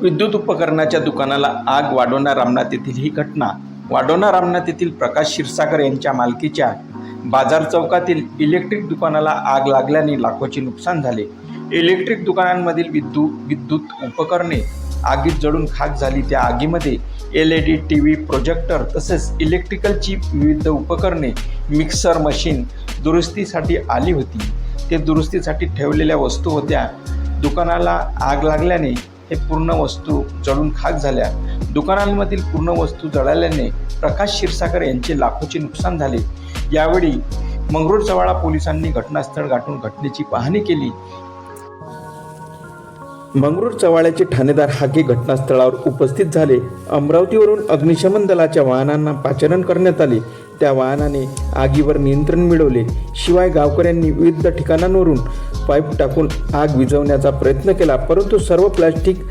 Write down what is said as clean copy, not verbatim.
विद्युत उपकरणाच्या दुकानाला आग वाढवणार रामनाथ येथील ही घटना. वाढवणा रामनाथ येथील प्रकाश क्षीरसागर यांच्या मालकीच्या बाजार चौकातील इलेक्ट्रिक दुकानाला आग लागल्याने लाखोचे नुकसान झाले. इलेक्ट्रिक दुकानांमधील विद्युत उपकरणे आगीत जळून खाक झाली. त्या आगीमध्ये LED TV प्रोजेक्टर तसेच इलेक्ट्रिकलची विविध उपकरणे मिक्सर मशीन दुरुस्तीसाठी आली होती. ते दुरुस्तीसाठी ठेवलेल्या वस्तू होत्या. दुकानाला आग लागल्याने हे पूर्ण वस्तू जळून खाक झाल्या. दुकानांमधील पूर्ण वस्तू जळाल्याने प्रकाश क्षीरसागर यांचे लाखोचे नुकसान झाले. यावेळी मंगरुळचव्हाळा पोलिसांनी घटनास्थळ गाठून घटनेची पाहणी केली. मंगरुळचव्हाळ्याचे ठाणेदार हाके घटनास्थळावर उपस्थित झाले. अमरावतीवरून अग्निशमन दलाच्या वाहनांना पाचारण करण्यात आले. त्या वाहनाने आगीवर नियंत्रण मिळवले. शिवाय गावकऱ्यांनी विविध ठिकाणांवरून पाईप टाकून आग विझवण्याचा प्रयत्न केला, परंतु सर्व प्लास्टिक